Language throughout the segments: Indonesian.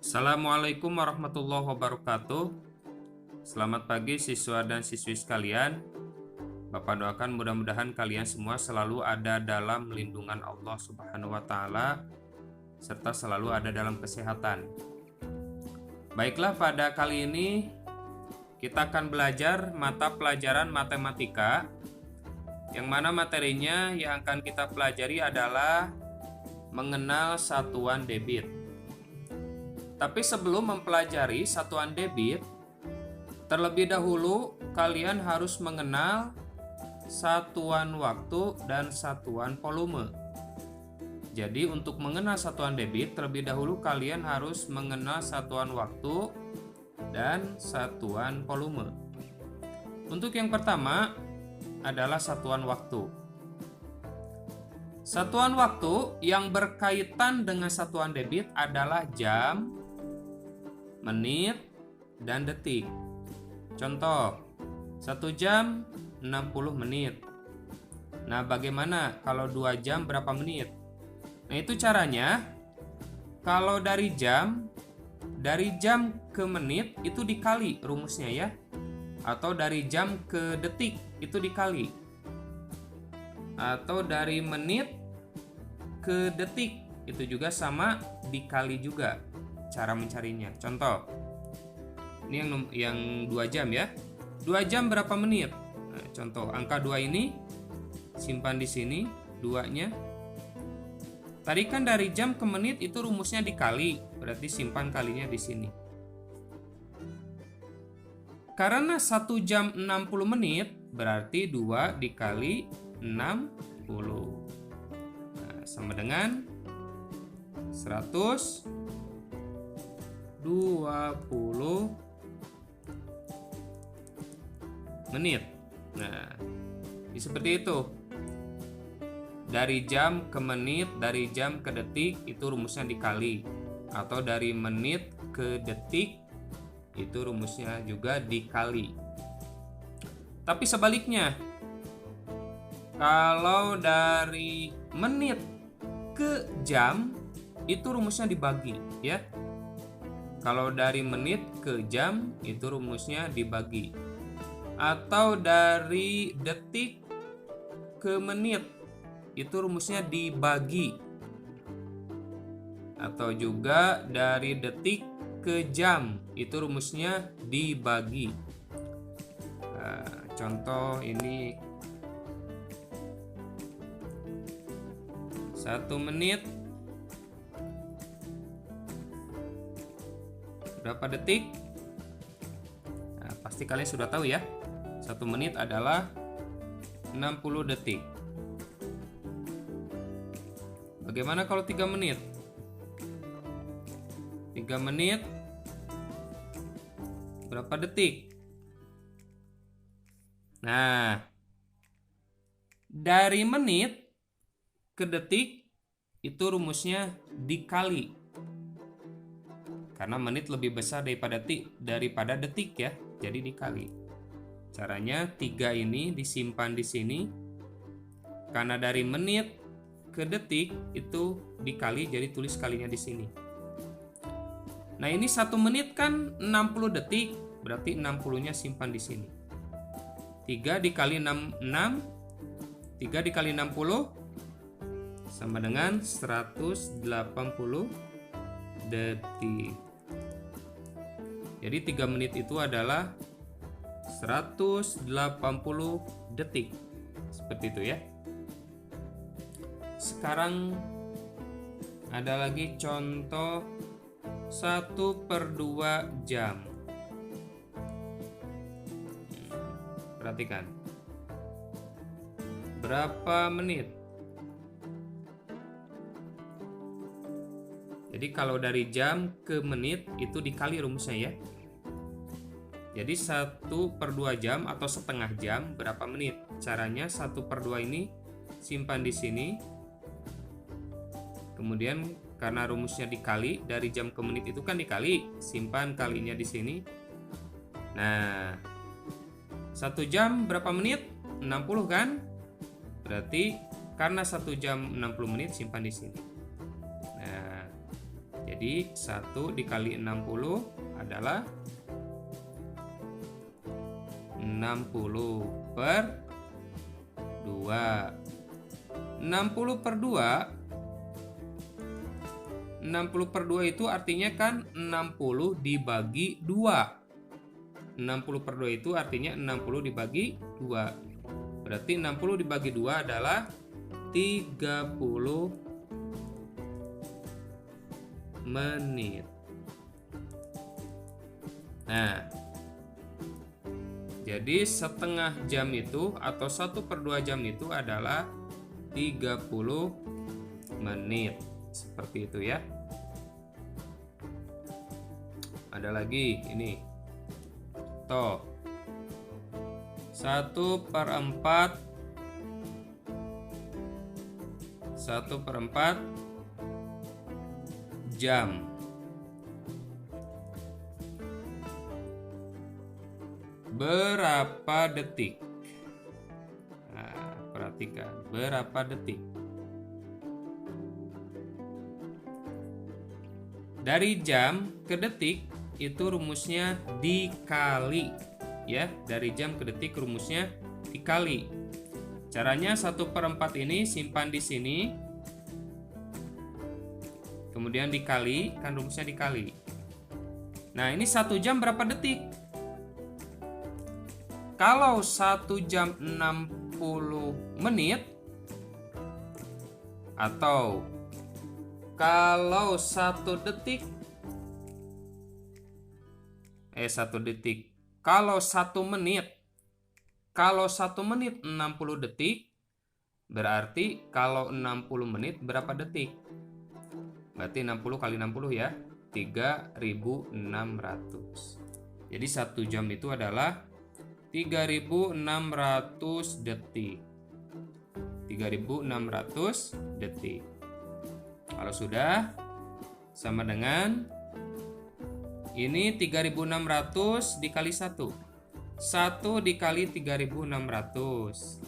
Assalamualaikum warahmatullahi wabarakatuh. Selamat pagi siswa dan siswi sekalian. Bapak doakan mudah-mudahan kalian semua selalu ada dalam lindungan Allah Subhanahu wa taala serta selalu ada dalam kesehatan. Baiklah, pada kali ini kita akan belajar mata pelajaran matematika yang mana materinya yang akan kita pelajari adalah mengenal satuan debit. Tapi sebelum mempelajari satuan debit, terlebih dahulu kalian harus mengenal satuan waktu dan satuan volume. Jadi untuk mengenal satuan debit, terlebih dahulu kalian harus mengenal satuan waktu dan satuan volume. Untuk yang pertama adalah satuan waktu. Satuan waktu yang berkaitan dengan satuan debit adalah jam, menit, dan detik. Contoh, 1 jam 60 menit. Nah, bagaimana kalau 2 jam berapa menit? Nah, itu caranya. Kalau dari jam ke menit itu dikali rumusnya ya. Atau dari jam ke detik itu dikali. Atau dari menit ke detik itu juga sama dikali juga cara mencarinya. Contoh, ini yang 2 jam ya. 2 jam berapa menit? Nah, contoh, angka 2 ini simpan di sini, 2-nya. Tadi kan dari jam ke menit itu rumusnya dikali, berarti simpan kalinya di sini. Karena 1 jam 60 menit, berarti 2 dikali 60. Nah, sama dengan 120 menit. Nah, ini seperti itu. Dari jam ke menit, dari jam ke detik itu rumusnya dikali. Atau dari menit ke detik itu rumusnya juga dikali. Tapi sebaliknya, kalau dari menit ke jam itu rumusnya dibagi ya. Kalau dari menit ke jam itu rumusnya dibagi. Atau dari detik ke menit itu rumusnya dibagi. Atau juga dari detik ke jam itu rumusnya dibagi. Nah, contoh ini 1 menit berapa detik? Nah, pasti kalian sudah tahu ya. 1 menit adalah 60 detik. Bagaimana kalau 3 menit? 3 menit berapa detik? Nah, dari menit ke detik itu rumusnya dikali. Karena menit lebih besar daripada detik ya, jadi dikali. Caranya 3 ini disimpan di sini. Karena dari menit ke detik itu dikali, jadi tulis kalinya di sini. Nah, ini 1 menit kan 60 detik, berarti 60-nya simpan di sini. 3 dikali 6, 3 dikali 60 sama dengan 180 detik. Jadi 3 menit itu adalah 180 detik. Seperti itu ya. Sekarang ada lagi contoh 1/2 jam. Perhatikan. Berapa menit? Jadi kalau dari jam ke menit itu dikali rumusnya ya. Jadi 1/2 jam atau setengah jam berapa menit? Caranya 1/2 ini simpan di sini. Kemudian karena rumusnya dikali, dari jam ke menit itu kan dikali, simpan kalinya di sini. Nah, 1 jam berapa menit? 60 kan? Berarti karena 1 jam 60 menit simpan di sini. Nah, Jadi 1 dikali 60 adalah 60 per 2. 60 per 2, 60 per 2 itu artinya kan 60 dibagi 2. 60 per 2 itu artinya 60 dibagi 2. Berarti 60 dibagi 2 adalah 30 menit. Nah, jadi setengah jam itu atau 1/2 jam itu adalah 30 menit. Seperti itu ya. Ada lagi ini. Toh 1/4 jam. Berapa detik? Nah, perhatikan, berapa detik? Dari jam ke detik itu rumusnya dikali, ya. Dari jam ke detik rumusnya dikali. Caranya 1/4 ini simpan di sini, kemudian dikali, kan rumusnya dikali. Nah, ini 1 jam berapa detik? Kalau 1 jam 60 menit, atau kalau 1 detik, 1 detik. Kalau 1 menit, 60 detik, berarti kalau 60 menit berapa detik? Berarti 60 kali 60 ya, 3600. Jadi 1 jam itu adalah 3600 detik. 3600 detik. Kalau sudah, sama dengan ini 3600 dikali 1. 1 dikali 3600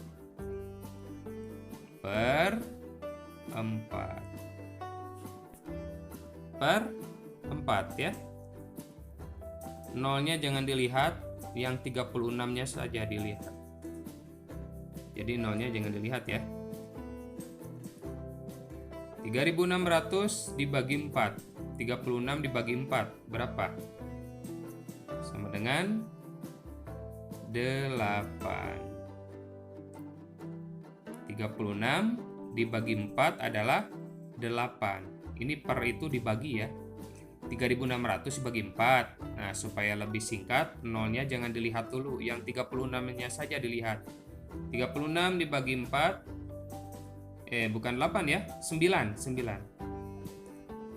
per 4. Per 4 ya. Nolnya jangan dilihat, yang 36-nya saja dilihat. Jadi nolnya jangan dilihat ya. 3600 dibagi 4. 36 dibagi 4 berapa? Sama dengan 8. 36 dibagi 4 adalah 8. Ini per itu dibagi ya. 3600 dibagi 4. Nah, supaya lebih singkat, nolnya jangan dilihat dulu, yang 36-nya saja dilihat. 36 dibagi 4, bukan 8 ya, 9.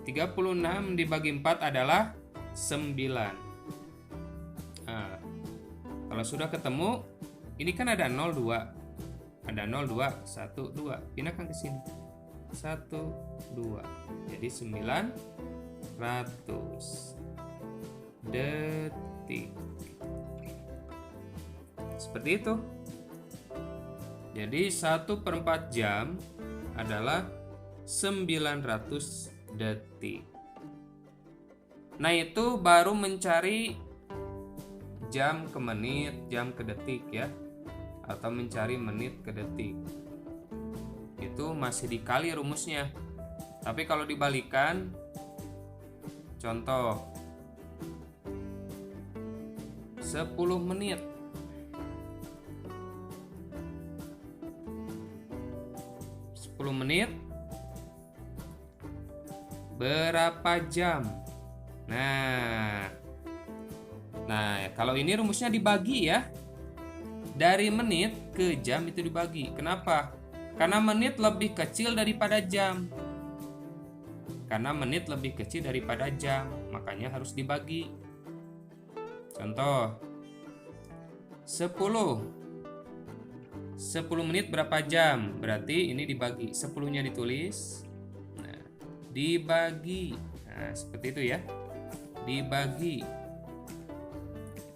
36 dibagi 4 adalah 9. Nah, kalau sudah ketemu, ini kan ada 0, 2. Ada 0, 2, 1, 2. Pindahkan ke sini. 1, 2. Jadi 900 detik. Seperti itu. Jadi 1/4 jam adalah 900 detik. Nah, itu baru mencari jam ke menit, jam ke detik ya. Atau mencari menit ke detik. Itu masih dikali rumusnya. Tapi kalau dibalikan, contoh 10 menit. 10 menit berapa jam? Nah, kalau ini rumusnya dibagi ya. Dari menit ke jam itu dibagi. Kenapa? Karena menit lebih kecil daripada jam. Makanya harus dibagi. Contoh 10 menit berapa jam? Berarti ini dibagi. 10-nya ditulis. Nah, dibagi. Nah, seperti itu ya. Dibagi.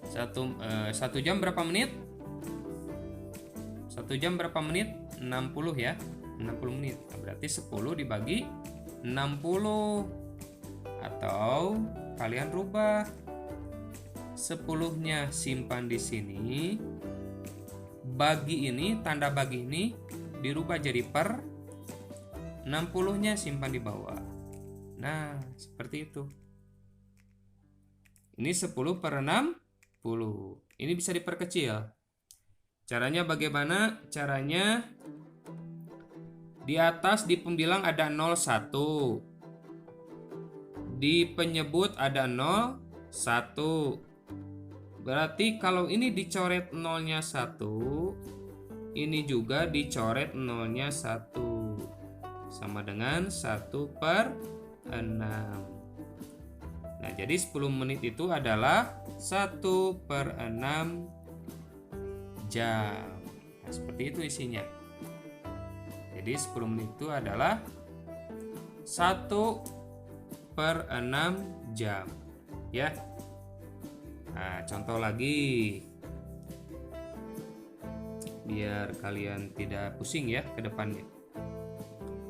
1 jam berapa menit? 1 jam berapa menit? 60 ya. 60 menit. Nah, berarti 10 dibagi 60 Atau kalian rubah 10-nya simpan di sini. Bagi ini, tanda bagi ini dirubah jadi per. 60-nya simpan di bawah. Nah, seperti itu. Ini 10 per 60. Ini bisa diperkecil. Caranya bagaimana? Caranya di atas di pembilang ada 01. Di penyebut ada 01. Berarti kalau ini dicoret nolnya 1, ini juga dicoret nolnya 1. Sama dengan 1 per 6. Nah, jadi 10 menit itu adalah 1 per 6 jam. Nah, seperti itu isinya. Jadi 10 menit itu adalah 1 per 6 jam. Ya. Nah, contoh lagi. Biar kalian tidak pusing ya ke depannya.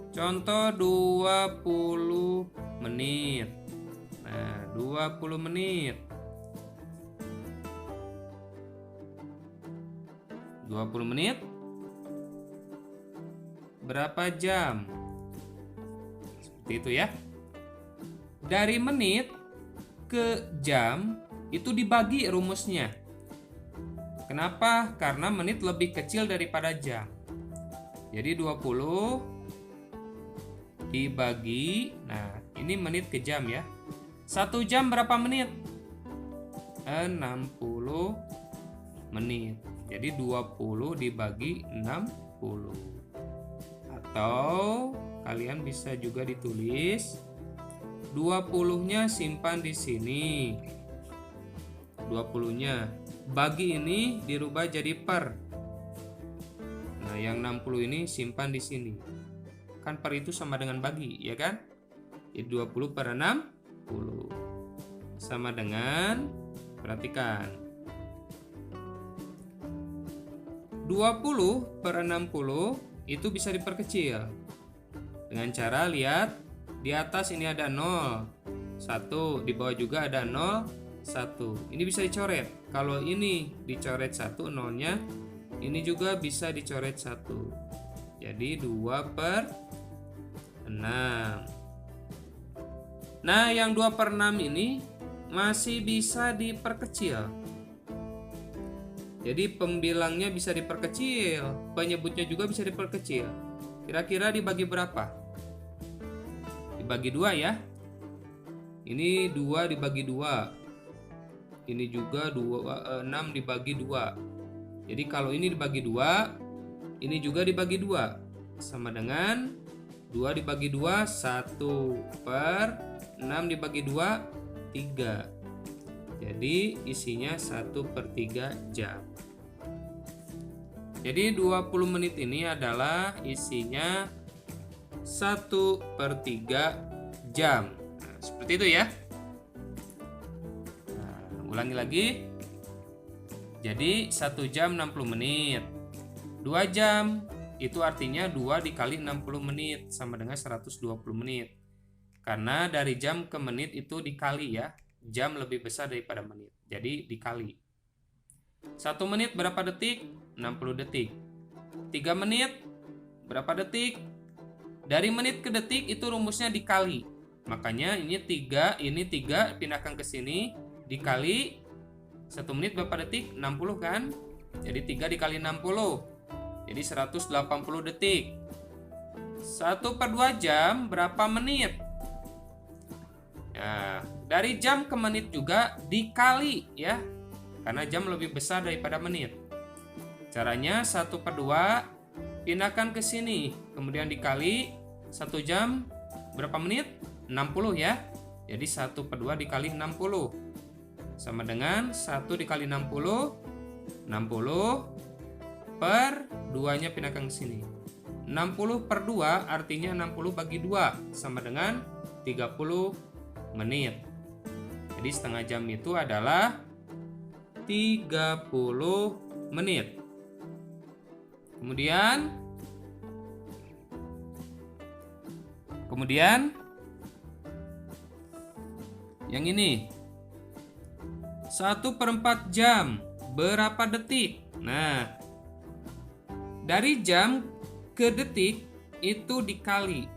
Contoh 20 menit. Nah, 20 menit. 20 menit berapa jam? Seperti itu ya. Dari menit ke jam itu dibagi rumusnya. Kenapa? Karena menit lebih kecil daripada jam. Jadi 20 dibagi, nah ini menit ke jam ya. 1 jam berapa menit? 60 menit. Jadi 20 dibagi 60. Atau kalian bisa juga ditulis 20-nya simpan di sini. 20-nya bagi ini dirubah jadi per. Nah, yang 60 ini simpan di sini. Kan per itu sama dengan bagi, ya kan? Jadi 20 per 60 sama dengan, perhatikan, 20 per 60 itu bisa diperkecil dengan cara lihat di atas ini ada 0, 1, di bawah juga ada 0, 1. Ini bisa dicoret. Kalau ini dicoret 1 nolnya, ini juga bisa dicoret 1. Jadi 2 per 6. Nah, yang 2 per 6 ini masih bisa diperkecil. Jadi pembilangnya bisa diperkecil, penyebutnya juga bisa diperkecil. Kira-kira dibagi berapa? Dibagi 2 ya. Ini 2 dibagi 2. Ini juga 6 dibagi 2. Jadi kalau ini dibagi 2, ini juga dibagi 2. Sama dengan 2 dibagi 2, 1 per 6 dibagi 2, 3. Jadi isinya 1 per 3 jam. Jadi 20 menit ini adalah isinya 1 per 3 jam. Nah, seperti itu ya. Ulangi lagi. Jadi 1 jam 60 menit. 2 jam itu artinya 2 dikali 60 menit sama dengan 120 menit. Karena dari jam ke menit itu dikali ya. Jam lebih besar daripada menit. Jadi dikali. 1 menit berapa detik? 60 detik. 3 menit berapa detik? Dari menit ke detik itu rumusnya dikali. Makanya ini 3 pindahkan ke sini. Dikali 1 menit berapa detik? 60 kan? Jadi 3 dikali 60. Jadi 180 detik. 1 per 2 jam berapa menit? Nah, dari jam ke menit juga dikali ya. Karena jam lebih besar daripada menit. Caranya 1 per 2 pindahkan ke sini. Kemudian dikali 1 jam berapa menit? 60 ya. Jadi 1 per 2 dikali 60. Sama dengan 1 dikali 60, 60 per 2-nya pindahkan ke sini. 60 per 2 artinya 60 bagi 2 sama dengan 30 menit. Jadi setengah jam itu adalah 30 menit. Kemudian Yang ini 1/4 jam berapa detik? Nah, dari jam ke detik itu dikali.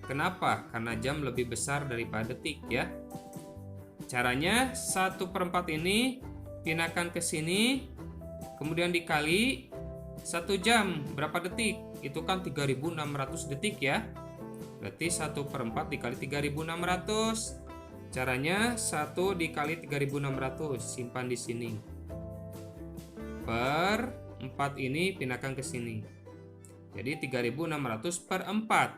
Kenapa? Karena jam lebih besar daripada detik ya. Caranya 1/4 ini pindahkan ke sini, kemudian dikali 1 jam berapa detik? Itu kan 3600 detik ya. Berarti 1/4 dikali 3600. Caranya 1 dikali 3600, simpan di sini. Per 4 ini pindahkan ke sini. Jadi 3600 per 4.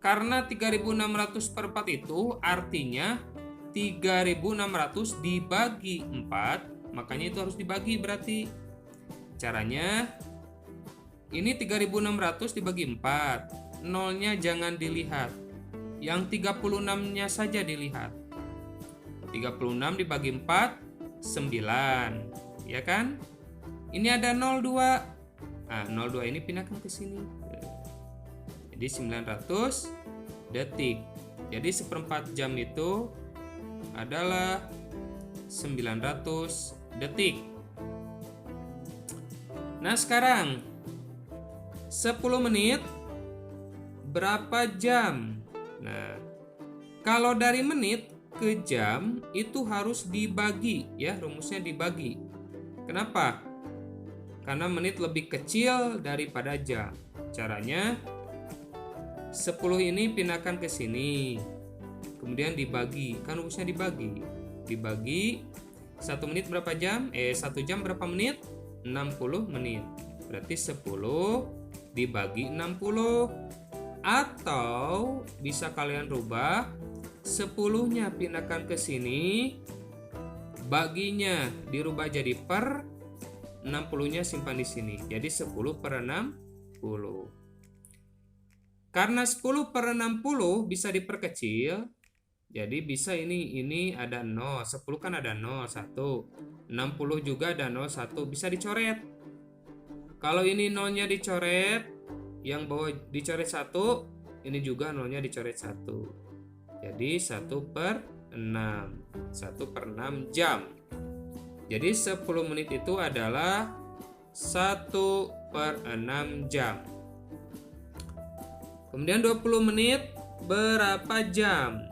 Karena 3600 per 4 itu artinya 3600 dibagi 4, makanya itu harus dibagi berarti. Caranya ini 3600 dibagi 4. Nolnya jangan dilihat. Yang 36-nya saja dilihat. 36 dibagi 4 9, ya kan? Ini ada 02. Nah, 02 ini pindahkan ke sini. Jadi 900 detik. Jadi 1/4 jam itu adalah 900 detik. Nah, sekarang 10 menit berapa jam? Nah, kalau dari menit ke jam itu harus dibagi ya, rumusnya dibagi. Kenapa? Karena menit lebih kecil daripada jam. Caranya 10 ini pindahkan ke sini. Kemudian dibagi, kan rumusnya dibagi. Dibagi 1 menit berapa jam? 1 jam berapa menit? 60 menit. Berarti 10 dibagi 60. Atau bisa kalian rubah, 10-nya pindahkan ke sini, baginya dirubah jadi per, 60-nya simpan di sini. Jadi 10/60. Karena 10/60 bisa diperkecil, jadi bisa ini ada 0, 10 kan ada 0, 1. 60 juga ada 0, 1, bisa dicoret. Kalau ini nolnya dicoret, yang bawah dicoret 1, ini juga nolnya dicoret 1. Jadi 1/6. 1/6 jam. Jadi 10 menit itu adalah 1/6 jam. Kemudian 20 menit berapa jam?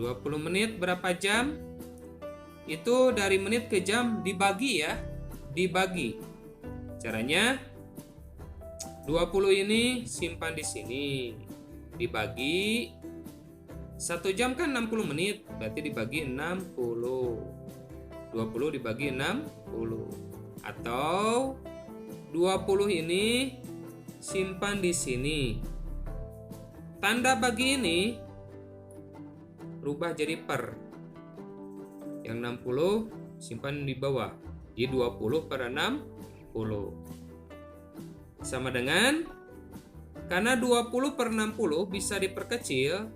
20 menit berapa jam? Itu dari menit ke jam dibagi ya. Dibagi. Caranya 20 ini simpan di sini. Dibagi 1 jam kan 60 menit, berarti dibagi 60. 20 dibagi 60. Atau 20 ini simpan di sini. Tanda bagi ini rubah jadi per. Yang 60 simpan di bawah. Jadi 20/60. Sama dengan, karena 20/60 bisa diperkecil,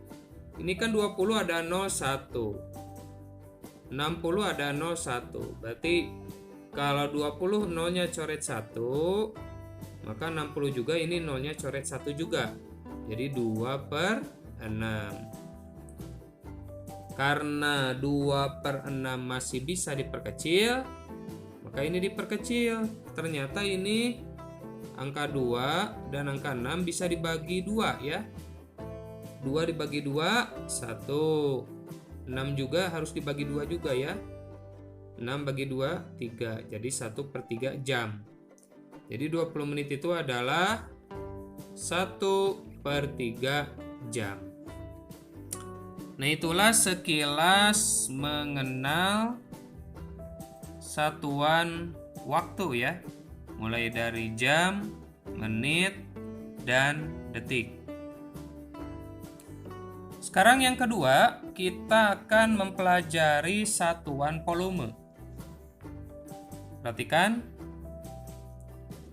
ini kan 20 ada 01, 60 ada 01, berarti kalau 20 nolnya coret 1, maka 60 juga ini nolnya coret 1 juga, jadi 2/6. Karena 2/6 masih bisa diperkecil, maka ini diperkecil. Ternyata ini angka 2 dan angka 6 bisa dibagi 2 ya. 2 dibagi 2, 1. 6 juga harus dibagi 2 juga ya. 6 bagi 2, 3. Jadi 1/3 jam. Jadi 20 menit itu adalah 1/3 jam. Nah, itulah sekilas mengenal satuan waktu ya. Mulai dari jam, menit, dan detik. Sekarang yang kedua, kita akan mempelajari satuan volume. Perhatikan.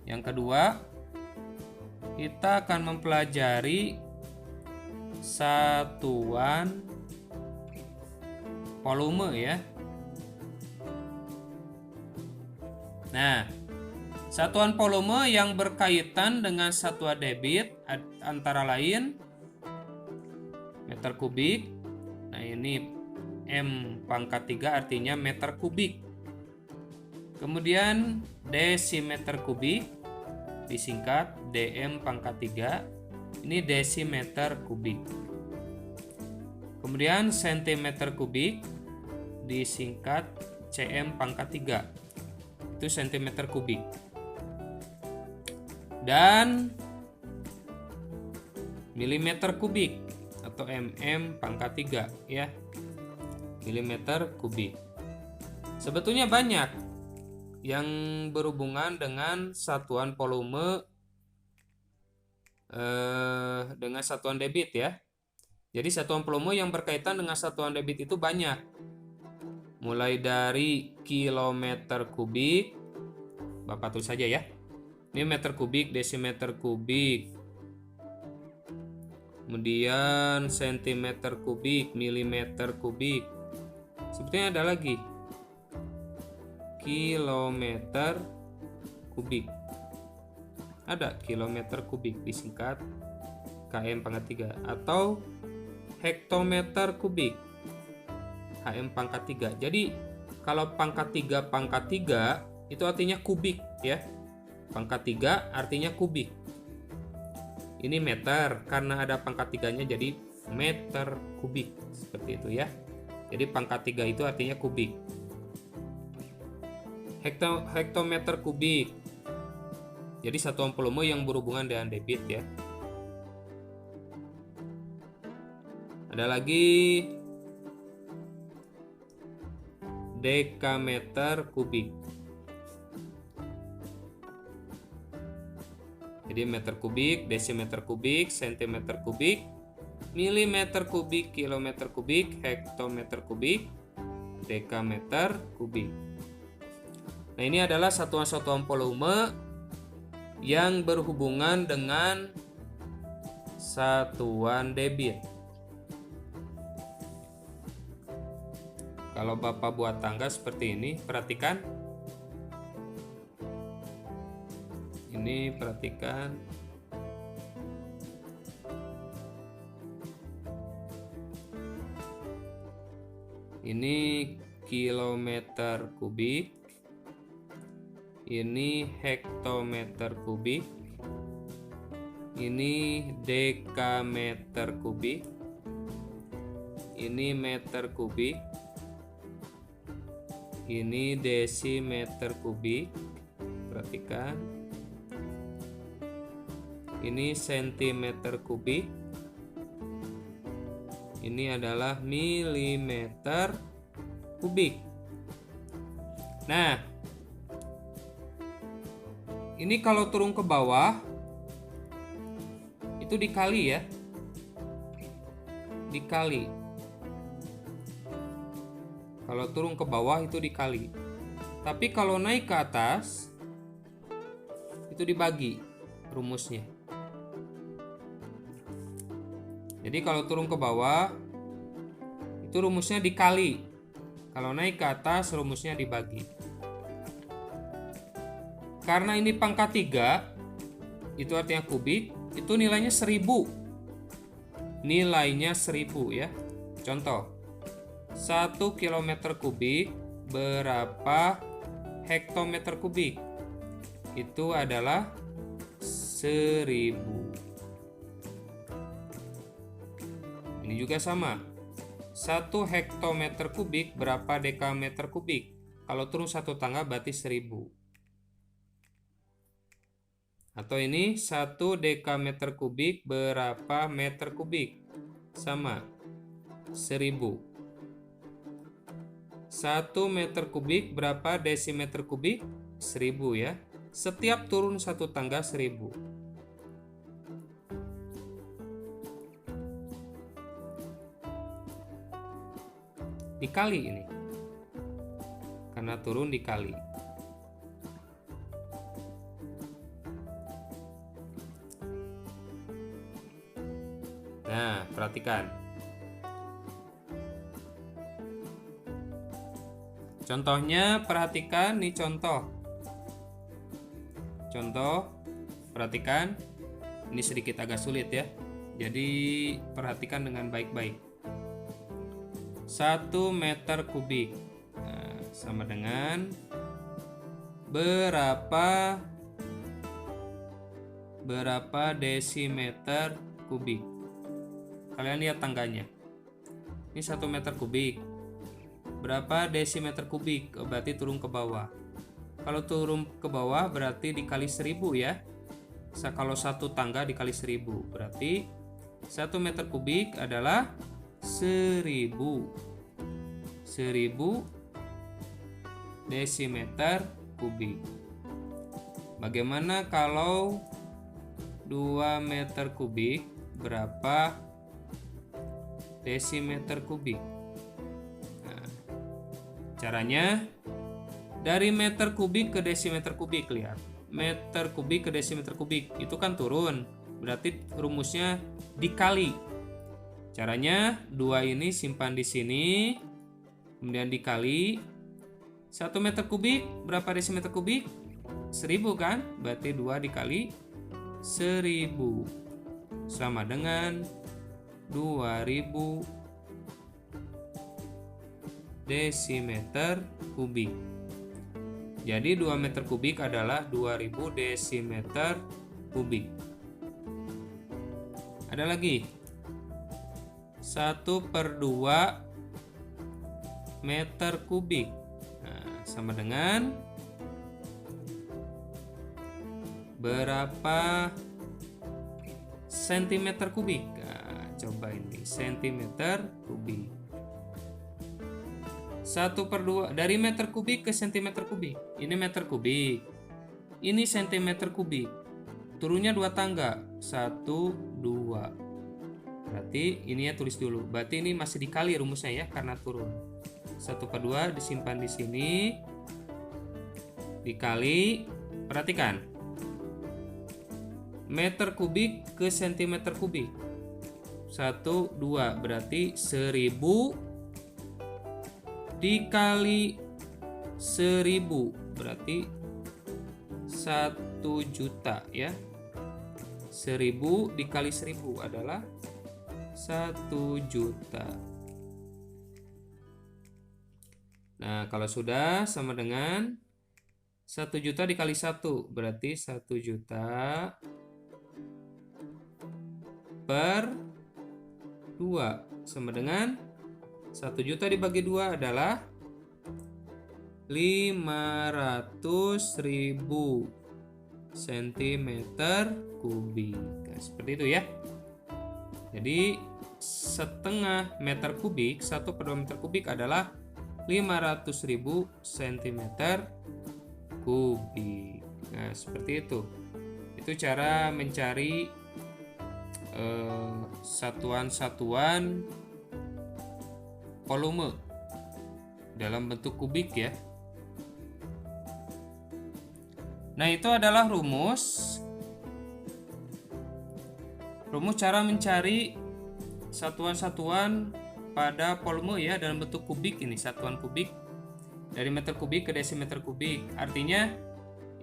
Yang kedua, kita akan mempelajari satuan volume ya. Nah, satuan volume yang berkaitan dengan satuan debit antara lain meter kubik. Nah, Ini M pangkat 3 artinya meter kubik. Kemudian desimeter kubik disingkat dm pangkat 3. Ini desimeter kubik. Kemudian sentimeter kubik disingkat cm pangkat 3. Itu sentimeter kubik. Dan milimeter kubik atau mm pangkat 3 ya. Milimeter kubik. Sebetulnya banyak yang berhubungan dengan satuan volume dengan satuan debit ya. Jadi satuan volume yang berkaitan dengan satuan debit itu banyak. Mulai dari kilometer kubik, Bapak tulis saja ya. Ini meter kubik, desimeter kubik. Kemudian sentimeter kubik, milimeter kubik. Sebetulnya ada lagi. Kilometer kubik. Ada kilometer kubik disingkat km pangkat 3 atau hektometer kubik hm pangkat 3. Jadi kalau pangkat 3 itu artinya kubik ya. Pangkat 3 artinya kubik. Ini meter, karena ada pangkat 3-nya jadi meter kubik seperti itu ya. Jadi pangkat 3 itu artinya kubik. Hektometer kubik. Jadi satuan volume yang berhubungan dengan debit ya. Ada lagi dekameter kubik. Jadi meter kubik, desimeter kubik, sentimeter kubik, milimeter kubik, kilometer kubik, hektometer kubik, dekameter kubik. Nah, ini adalah satuan-satuan volume yang berhubungan dengan satuan debit. Kalau Bapak buat tangga seperti ini, perhatikan. Ini perhatikan. Ini kilometer kubik. Ini hektometer kubik. Ini dekameter kubik. Ini meter kubik. Ini desimeter kubik. Perhatikan. Ini sentimeter kubik. Ini adalah milimeter kubik. Nah, ini kalau turun ke bawah itu dikali ya. Dikali. Kalau turun ke bawah itu dikali. Tapi kalau naik ke atas itu dibagi rumusnya. Jadi kalau turun ke bawah itu rumusnya dikali. Kalau naik ke atas rumusnya dibagi. Karena ini pangkat 3, itu artinya kubik, itu nilainya 1000. Nilainya 1000 ya. Contoh, 1 kilometer kubik berapa hektometer kubik? Itu adalah 1000. Ini juga sama. 1 hektometer kubik berapa dekameter kubik? Kalau turun satu tangga berarti 1000. Atau ini 1 dekameter kubik berapa meter kubik? Sama, 1000. 1 meter kubik berapa desimeter kubik? 1000 ya. Setiap turun satu tangga 1000. Dikali ini. Karena turun dikali. Nah, perhatikan. Contohnya perhatikan nih contoh. Contoh, perhatikan. Ini sedikit agak sulit ya. Jadi perhatikan dengan baik-baik. 1 meter kubik. Nah, sama dengan berapa desimeter kubik. Kalian lihat tangganya. Ini 1 meter kubik. Berapa desimeter kubik? Berarti turun ke bawah. Kalau turun ke bawah berarti dikali 1000 ya. Kalau satu tangga dikali 1000 berarti 1 meter kubik adalah 1000 desimeter kubik. Bagaimana kalau 2 meter kubik, berapa desimeter kubik? Nah, caranya dari meter kubik ke desimeter kubik, lihat. Meter kubik ke desimeter kubik itu kan turun, berarti rumusnya dikali. Caranya 2 ini simpan di sini, kemudian dikali 1 meter kubik, berapa desimeter kubik? 1000 kan? Berarti 2 dikali 1000 sama dengan 2000 desimeter kubik. Jadi 2 meter kubik adalah 2000 desimeter kubik. Ada lagi 1/2 meter kubik. Nah, sama dengan berapa sentimeter kubik? Nah, coba ini sentimeter kubik. 1/2 dari meter kubik ke sentimeter kubik. Ini meter kubik. Ini sentimeter kubik. Turunnya 2 tangga. 1, 2. Berarti ini ya tulis dulu. Berarti ini masih dikali rumusnya ya karena turun. 1/2 disimpan di sini. Dikali, perhatikan. Meter kubik ke sentimeter kubik. 1, 2 berarti 1000 dikali 1000 berarti 1 juta ya. 1000 dikali 1000 adalah 1 juta. Nah, kalau sudah sama dengan 1 juta dikali 1 berarti 1 juta per 2 sama dengan 1 juta dibagi 2 adalah 500.000 cm kubik. Nah, seperti itu ya. Jadi setengah meter kubik, 1/2 meter kubik adalah 500.000 cm kubik. Nah, seperti itu. Itu cara mencari satuan-satuan volume dalam bentuk kubik ya. Nah, itu adalah rumus cara mencari satuan-satuan pada volume ya dalam bentuk kubik ini, satuan kubik dari meter kubik ke desimeter kubik. Artinya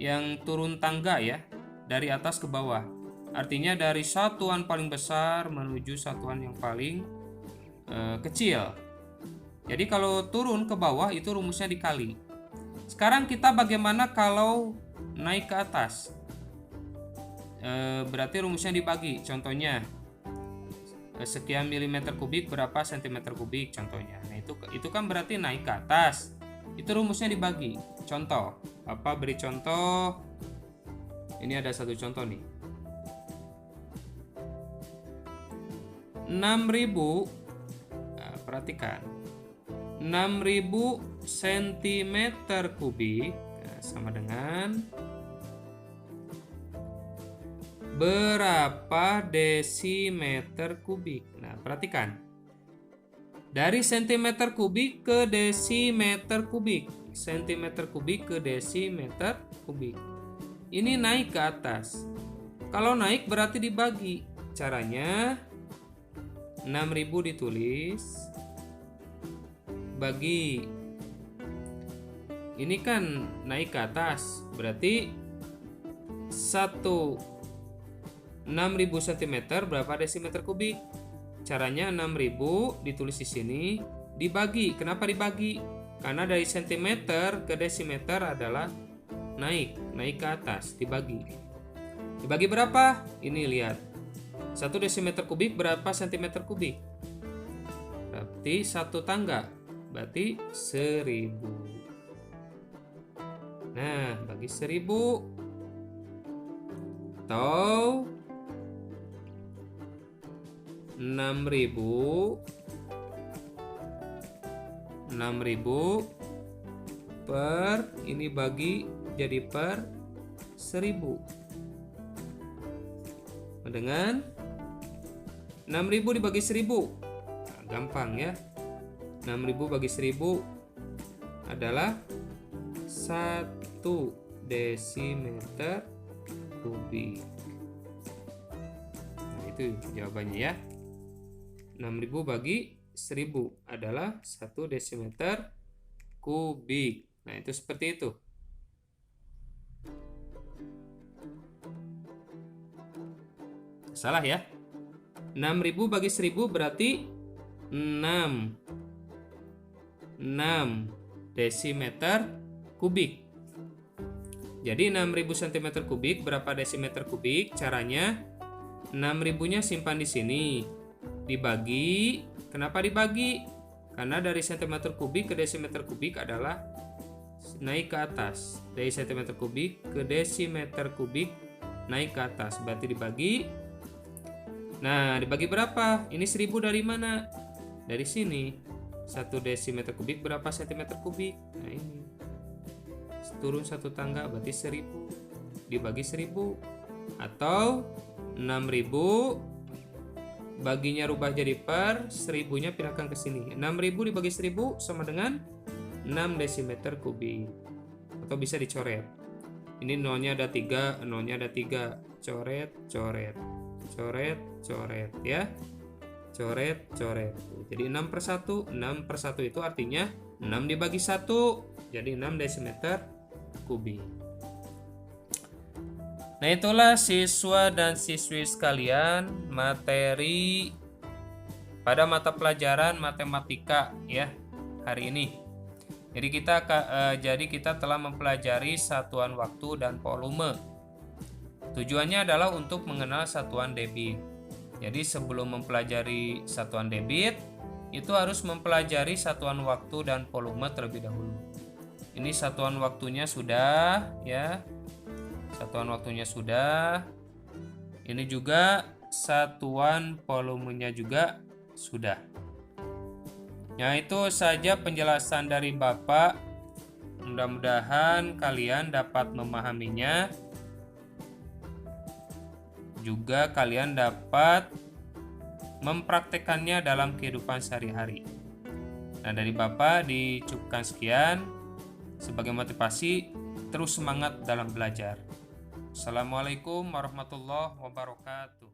yang turun tangga ya, dari atas ke bawah. Artinya dari satuan paling besar menuju satuan yang paling kecil. Jadi kalau turun ke bawah itu rumusnya dikali. Sekarang kita bagaimana kalau naik ke atas? Berarti rumusnya dibagi. Contohnya sekian milimeter kubik berapa sentimeter kubik contohnya. Nah, itu kan berarti naik ke atas. Itu rumusnya dibagi. Contoh, beri contoh. Ini ada satu contoh nih. 6.000. Nah, perhatikan. 6.000 cm kubik sama dengan berapa desimeter kubik. Nah, perhatikan. Dari sentimeter kubik ke desimeter kubik. Sentimeter kubik ke desimeter kubik. Ini naik ke atas. Kalau naik berarti dibagi. Caranya 6.000 ditulis bagi, ini kan naik ke atas, berarti 6.000 cm berapa desimeter kubik? Caranya 6.000 ditulis di sini dibagi. Kenapa dibagi? Karena dari sentimeter ke desimeter adalah naik ke atas, dibagi. Dibagi berapa? Ini lihat. 1 desimeter kubik berapa sentimeter kubik? Berarti 1 tangga. Berarti 1000. Nah, bagi 1000 atau 6.000 per ini bagi jadi per 1000 dengan 6.000 dibagi 1000. Nah, gampang ya. 6.000 bagi 1000 adalah 1 desimeter kubik. Nah, itu jawabannya ya. 6.000 bagi 1000 adalah 1 desimeter kubik. Nah, itu seperti itu. Salah ya. 6.000 bagi 1000 berarti 6 desimeter kubik. Jadi 6.000 cm kubik berapa desimeter kubik? Caranya 6.000-nya simpan di sini. Dibagi. Kenapa dibagi? Karena dari cm kubik ke desimeter kubik adalah naik ke atas. Dari cm kubik ke desimeter kubik naik ke atas. Berarti dibagi. Nah, dibagi berapa? Ini 1000 dari mana? Dari sini. 1 desimeter kubik berapa cm kubik? Nah, ini. Turun 1 tangga berarti 1000 dibagi 1000 atau 6.000 baginya rubah jadi per 1000-nya pindahkan ke sini. 6.000 dibagi 1000 sama dengan 6 desimeter kubik. Atau bisa dicoret. Ini nolnya ada 3, nolnya ada 3. Coret, coret. Coret, coret ya. Coret, coret. Jadi 6/1. 6/1 itu artinya 6 dibagi 1. Jadi 6 desimeter kubik. Nah, itulah siswa dan siswi sekalian materi pada mata pelajaran matematika ya hari ini. Jadi kita telah mempelajari satuan waktu dan volume. Tujuannya adalah untuk mengenal satuan debit. Jadi sebelum mempelajari satuan debit, itu harus mempelajari satuan waktu dan volume terlebih dahulu. Ini satuan waktunya sudah ya. Satuan waktunya sudah. Ini juga satuan volumenya juga sudah. Nah, itu saja penjelasan dari Bapak. Mudah-mudahan kalian dapat memahaminya. Juga kalian dapat mempraktekannya dalam kehidupan sehari-hari. Nah, dari Bapak dicukupkan sekian sebagai motivasi terus semangat dalam belajar. Assalamualaikum warahmatullahi wabarakatuh.